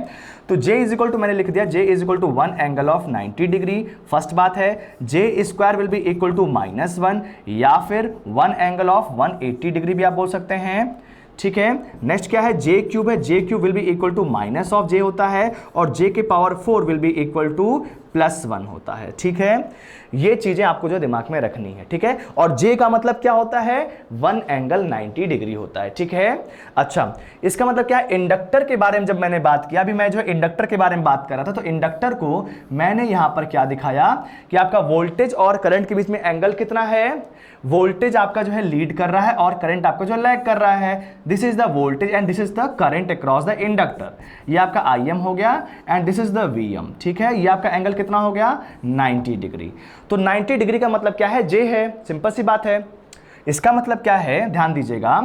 [SPEAKER 1] तो J इज इक्वल टू मैंने लिख दिया, J is equal to 1 angle of 90 degree, first बात है। J square will be equal to -1, या फिर 1 एंगल ऑफ 180 डिग्री भी आप बोल सकते हैं। ठीक है, नेक्स्ट क्या है, J क्यूब है, J cube will be equal to minus of J होता है, और J के power 4 will be equal to +1 होता है। ठीक है, ये चीजें आपको जो दिमाग में रखनी है। ठीक है, और J का मतलब क्या होता है, 1 एंगल 90 डिग्री होता है। ठीक है, अच्छा इसका मतलब क्या है, इंडक्टर के बारे में जब मैंने बात किया, अभी मैं जो इंडक्टर के बारे में बात कर रहा था, तो इंडक्टर को मैंने यहां पर क्या दिखाया कि आपका वोल्टेज और करंट के बीच में एंगल कितना है, वोल्टेज आपका जो है लीड कर रहा है और करंट आपका जो लैग कर रहा है। This is the voltage and this is the current across the inductor, ये आपका IM हो गया, and this is the VM। ठीक है, ये आपका एंगल कितना हो गया, 90 डिग्री। तो 90 डिग्री का मतलब क्या है, J है, सिंपल सी बात है। इसका मतलब क्या है, ध्यान दीजिएगा,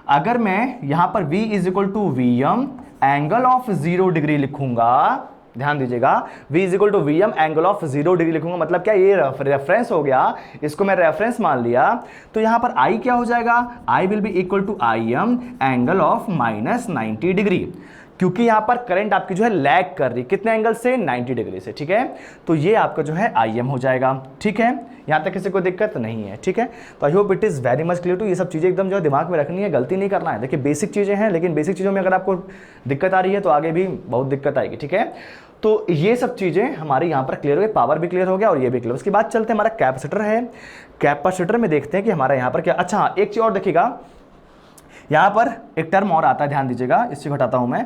[SPEAKER 1] अगर मैं यहां पर V is equal to VM angle of 0 degree लिखूंगा, ध्यान दीजिएगा, V is equal to VM angle of 0 degree लिखूंगा, मतलब क्या, ये रेफरेंस हो गया, इसको मैं रेफरेंस मान लिया, तो यहां पर I क्या हो जाएगा, I will be equal to IM angle of -90 degree, क्योंकि यहां पर करंट आपकी जो है लैग कर रही, कितने एंगल से, 90 डिग्री से। ठीक है, तो ये आपका जो है IM हो जाएगा। ठीक है, यहां तक किसी को दिक्कत नहीं है। ठीक है, तो I hope it is very much clear too, ये सब चीजें एकदम जो है दिमाग में रखनी है, गलती नहीं करना है। देखिए बेसिक चीजें हैं, लेकिन बेसिक चीजों में अगर आपको दिक्कत आ रही है तो आगे भी बहुत दिक्कत आएगी। ठीक है, तो ये सब चीजें हमारी यहाँ पर क्लियर हो गई, पावर भी क्लियर हो गया और ये भी क्लियर। उसके बाद चलते हैं, हमारा कैपेसिटर है, कैपेसिटर में देखते हैं कि हमारा यहाँ पर क्या। अच्छा एक चीज और देखिएगा, यहाँ पर एक टर्म और आता है, ध्यान दीजिएगा, इससे हटाता हूँ मैं,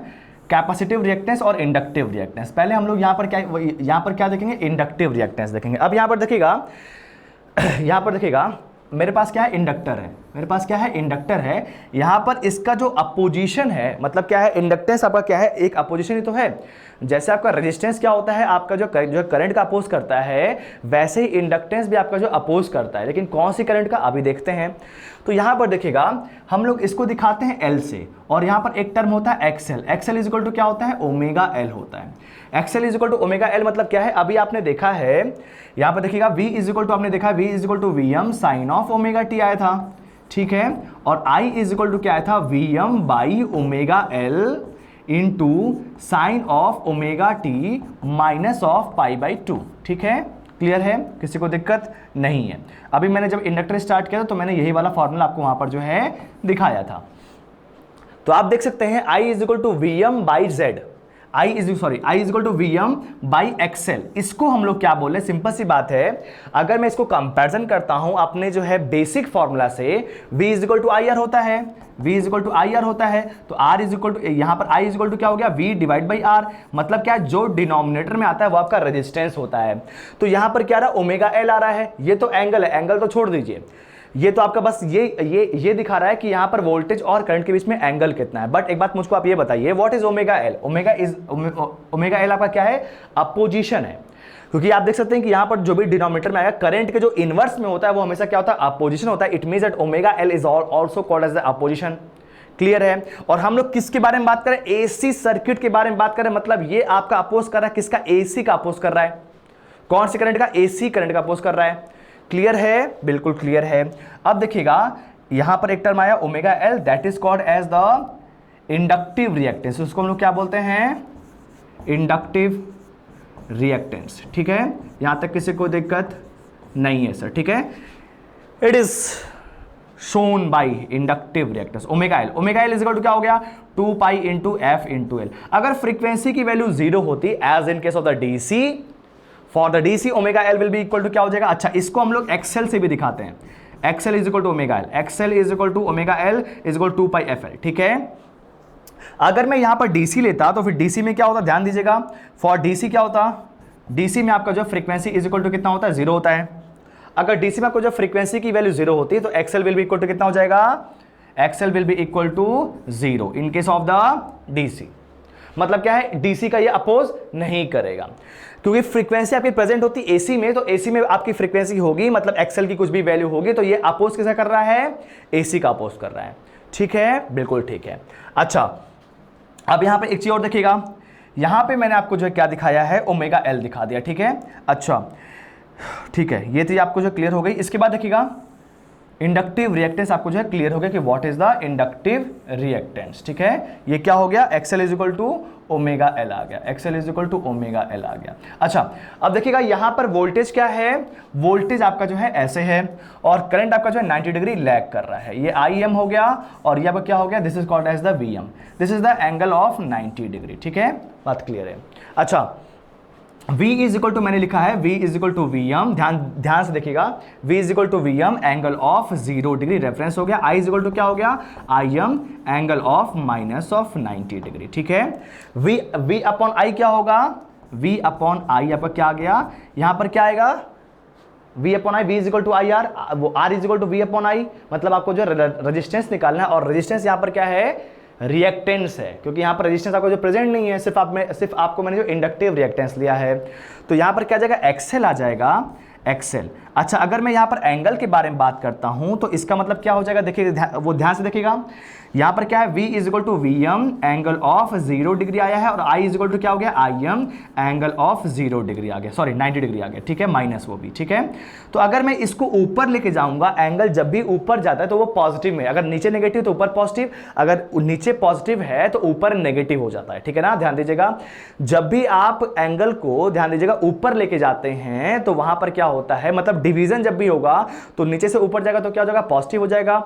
[SPEAKER 1] कैपेसिटिव रिएक्टेंस और इंडक्टिव रिएक्टेंस। पहले हम लोग यहाँ पर क्या देखेंगे, इंडक्टिव रिएक्टेंस देखेंगे। अब यहाँ पर देखिएगा, यहाँ पर देखिएगा मेरे पास क्या है, इंडक्टर है, मेरे पास क्या है, इंडक्टर है। यहां पर इसका जो अपोजिशन है, मतलब क्या है, इंडक्टेंस आपका क्या है, एक अपोजिशन ही तो है। जैसे आपका रेजिस्टेंस क्या होता है, आपका जो करंट का अपोज करता है, वैसे ही इंडक्टेंस भी आपका जो अपोज करता है। लेकिन कौन सी करंट का, अभी देखते हैं। तो यहां पर देखिएगा, हम लोग इसको दिखाते हैं एल से, और यहां पर एक टर्म होता है XL. XL is equal to क्या होता है, ओमेगा एल होता है। XL is equal to omega L मतलब क्या है, अभी आपने देखा है, यहां पर देखिएगा V इज इक्वल टू, आपने देखा V is equal to Vm sine of omega T आया था, ठीक है। और I इज इक्वल टू क्या आया था, Vm by omega L into sine of omega T minus of pi by 2, ठीक है। क्लियर है, किसी को दिक्कत नहीं है। अभी मैंने जब इंडक्टर स्टार्ट किया था तो मैंने यही वाला फॉर्मूला आपको वहां पर जो है दिखाया था। तो आप देख सकते हैं I is equal to Vm by Z, I is equal to Vm by XL. इसको हम लोग क्या बोले, सिंपल सी बात है, अगर मैं इसको कंपैरिजन करता हूं अपने जो है बेसिक फॉर्मूला से, V is equal to I R होता है, V is equal to I R होता है, तो R इज इक्वल टू, यहां पर I इज इक्वल टू क्या हो गया, V डिवाइड बाई R, मतलब क्या, जो डिनोमिनेटर में आता है वो आपका रेजिस्टेंस होता है। तो यहां पर क्या रहा, ओमेगा एल आ रहा है, ये तो एंगल है, एंगल तो छोड़ दीजिए, ये तो आपका बस ये दिखा रहा है कि यहां पर वोल्टेज और करंट के बीच में एंगल कितना है। बट एक बात मुझको आप ये बताइए, what is omega L? Omega L आपका क्या है, अपोजिशन है। क्योंकि आप देख सकते हैं कि यहां पर जो भी डिनोमिनेटर में आएगा, करंट के जो इनवर्स में होता है वो हमेशा क्या होता है, अपोजिशन होता है। It means that omega L is also called as the opposition. Clear है। और हम लोग किसके बारे में बात करें, एसी सर्किट के बारे में बात करें, मतलब ये आपका अपोज कर रहा है, किसका, एसी का अपोज कर रहा है। कौन सी करंट का, एसी करंट का अपोज कर रहा है। क्लियर है, बिल्कुल क्लियर है। अब देखिएगा यहां पर एक टर्म आया omega L, that is called as the inductive reactance. उसको हम लोग क्या बोलते हैं, इंडक्टिव रिएक्टेंस। ठीक है, यहां तक किसी को दिक्कत नहीं है सर, ठीक है। It is shown by inductive reactance omega L. Omega L is equal to क्या हो गया, 2 pi into F into L. अगर फ्रीक्वेंसी की वैल्यू 0 होती, as in case of the DC, for the DC omega L will be equal to क्या हो जाएगा। अच्छा, इसको हम लोग एक्सएल से भी दिखाते हैं। XL is equal to omega L, XL is equal to omega L is equal 2 pi F L. ठीक है, अगर मैं यहां पर डीसी लेता तो फिर डीसी में क्या होता, ध्यान दीजिएगा, फॉर डीसी क्या होता, डीसी में आपका जो फ्रीक्वेंसी इज इक्वल टू कितना होता है, 0 होता है। अगर डीसी में आपको जो फ्रीक्वेंसी की वैल्यू 0 होती है तो XL will be equal to कितना हो जाएगा, XL will be equal to 0 in case of the DC. मतलब क्या है, डीसी का ये अपोज नहीं करेगा, क्योंकि फ्रीक्वेंसी आपकी प्रेजेंट होती है एसी में, तो एसी में आपकी फ्रीक्वेंसी होगी, मतलब एक्सएल की कुछ भी वैल्यू होगी, तो ये अपोज किसा कर रहा है, एसी का अपोज कर रहा है। ठीक है, बिल्कुल ठीक है। अच्छा, अब यहां पे एक चीज और देखिएगा, यहां पे मैंने आपको जो है क्या दिखाया है, ओमेगा एल दिखा दिया। ठीक है, अच्छा ठीक है, ये चीज आपको जो क्लियर हो गई। इसके बाद देखिएगा इंडक्टिव रिएक्टेंस आपको जो है क्लियर हो गया कि what is the inductive reactance. ठीक है, ये क्या हो गया, XL is equal to omega L आ गया, XL is equal to omega L आ गया। अच्छा, अब देखिएगा यहां पर वोल्टेज क्या है, वोल्टेज आपका जो है ऐसे है और करंट आपका जो है 90 डिग्री लैग कर रहा है। ये आई एम हो गया और ये आपका क्या हो गया, this is called as the V M, this is the angle of 90 degree. ठीक है, बात क्लियर है। अच्छा, V इज इक्वल टू मैंने लिखा है V is equal to V M, ध्यान से देखिएगा, V is equal to V M angle of 0 degree reference हो गया। I इज इक्वल टू क्या हो गया, I M angle of minus of 90 degree. ठीक है, V अपॉन आई क्या होगा, V अपॉन आई आपका क्या आ गया, यहां पर क्या आएगा, V upon I, V is equal to I R, वो R is equal to V upon I, मतलब आपको जो रेजिस्टेंस निकालना है, और रेजिस्टेंस यहां पर क्या है, रिएक्टेंस है, क्योंकि यहां पर रेजिस्टेंस आपको जो प्रेजेंट नहीं है, सिर्फ आपको मैंने जो इंडक्टिव रिएक्टेंस लिया है, तो यहां पर क्या आ जाएगा, एक्सएल आ जाएगा, एक्सएल। अच्छा, अगर मैं यहां पर एंगल के बारे में बात करता हूं तो इसका मतलब क्या हो जाएगा, देखिए वो ध्यान से देखिएगा, यहां पर क्या है, V is equal to V M angle of 0 degree आया है, और I इज इक्वल टू क्या हो गया, I M angle of 0 degree आ गया, सॉरी 90 डिग्री आ गया। ठीक है, माइनस वो भी। ठीक है, तो अगर मैं इसको ऊपर लेके जाऊंगा, एंगल जब भी ऊपर जाता है तो वो पॉजिटिव में, अगर नीचे नेगेटिव तो ऊपर पॉजिटिव, अगर नीचे पॉजिटिव है तो ऊपर नेगेटिव हो जाता है। ठीक है ना, ध्यान दीजिएगा, जब भी आप एंगल को, ध्यान दीजिएगा, ऊपर लेके जाते हैं तो वहां पर क्या होता है, मतलब डिवीजन जब भी होगा तो नीचे से ऊपर जाएगा तो क्या हो जाएगा, पॉजिटिव हो जाएगा।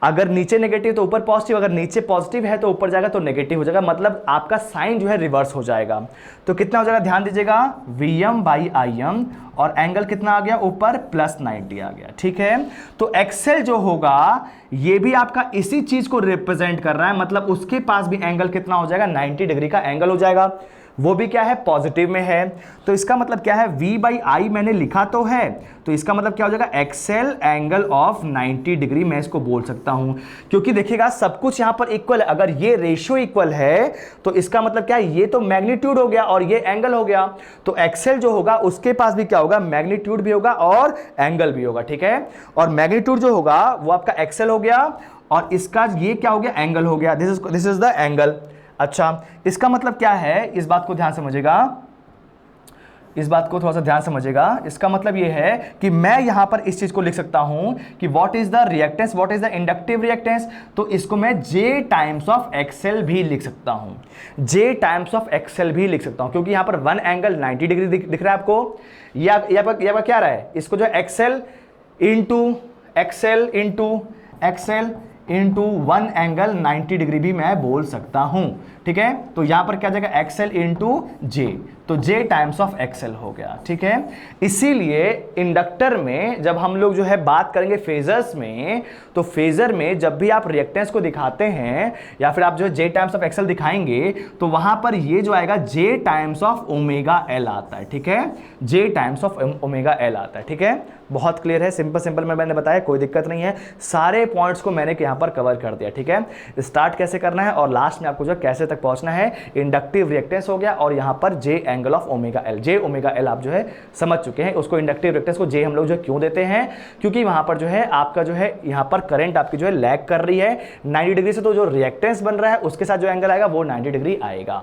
[SPEAKER 1] अगर नीचे नेगेटिव तो ऊपर पॉजिटिव, अगर नीचे पॉजिटिव है तो ऊपर जाएगा तो नेगेटिव हो जाएगा, मतलब आपका साइन जो है रिवर्स हो जाएगा। तो कितना हो जाएगा, ध्यान दीजिएगा, V M by I M, और एंगल कितना आ गया ऊपर, प्लस 90 आ गया। ठीक है, तो एक्सएल जो होगा ये भी आपका इसी चीज को रिप्रेजेंट कर रहा है, मतलब उसके पास भी एंगल कितना हो जाएगा, 90 डिग्री का एंगल हो जाएगा। वो भी क्या है, पॉजिटिव में है। तो इसका मतलब क्या है, V बाई आई मैंने लिखा तो है, तो इसका मतलब क्या हो जाएगा, एक्सेल एंगल ऑफ 90 डिग्री मैं इसको बोल सकता हूं। क्योंकि देखिएगा सब कुछ यहां पर इक्वल है, अगर ये रेशियो इक्वल है तो इसका मतलब क्या है, ये तो मैग्नीट्यूड हो गया और ये एंगल हो गया। तो एक्सेल जो होगा उसके पास भी क्या होगा, मैग्नीट्यूड भी होगा और एंगल भी होगा, ठीक है। और मैग्नीट्यूड जो होगा वो आपका एक्सेल हो गया और इसका ये क्या हो गया, एंगल हो गया। This is the angle. अच्छा, इसका मतलब क्या है, इस बात को ध्यान समझिएगा, इस बात को थोड़ा सा ध्यान समझिएगा। इसका मतलब ये है कि मैं यहां पर इस चीज को लिख सकता हूं कि what is the reactance, what is the inductive reactance, तो इसको मैं J टाइम्स ऑफ एक्सेल भी लिख सकता हूं, J टाइम्स ऑफ एक्सेल भी लिख सकता हूं, क्योंकि यहां पर वन एंगल 90 डिग्री दिख रहा है आपको, या क्या रहा है, इसको जो XL into one angle 90 degree भी मैं बोल सकता हूं, ठीक है। तो यहां पर क्या जाएगा, एक्सेल इंटू जे, तो J टाइम्स ऑफ एक्सेल हो गया, ठीक है। इसीलिए इंडक्टर में जब हम लोग जो है बात करेंगे फेजर्स में, तो फेजर में जब भी आप रिएक्टेंस को दिखाते हैं या फिर आप जो है J टाइम्स ऑफ एक्सेल दिखाएंगे, तो वहां पर ये जो आएगा J times of omega L आता है, ठीक है, J times of omega L आता है, ठीक है। बहुत क्लियर है, सिंपल में मैंने बताया, कोई दिक्कत नहीं है, सारे पॉइंट्स को मैंने यहां पर कवर कर दिया, ठीक है। स्टार्ट कैसे करना है और लास्ट में आपको जो कैसे तक पहुंचना है, इंडक्टिव रिएक्टेंस हो गया और यहां पर J angle of omega L, J omega L आप जो है समझ चुके हैं। उसको इंडक्टिव रिएक्टेंस को J हम लोग जो क्यों देते हैं, क्योंकि वहां पर जो है आपका जो है यहां पर करंट आपकी जो है लैग कर रही है 90 डिग्री से, तो जो रिएक्टेंस बन रहा है उसके साथ जो एंगल आएगा वो 90 डिग्री आएगा।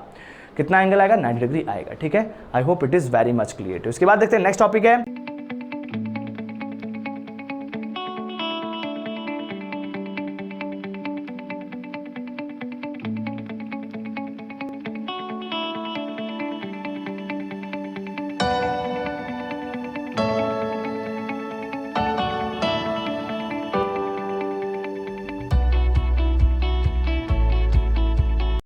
[SPEAKER 1] कितना एंगल आएगा, 90 डिग्री आएगा, ठीक है। आई hope it is very much clear. तो इसके बाद देखते हैं नेक्स्ट टॉपिक है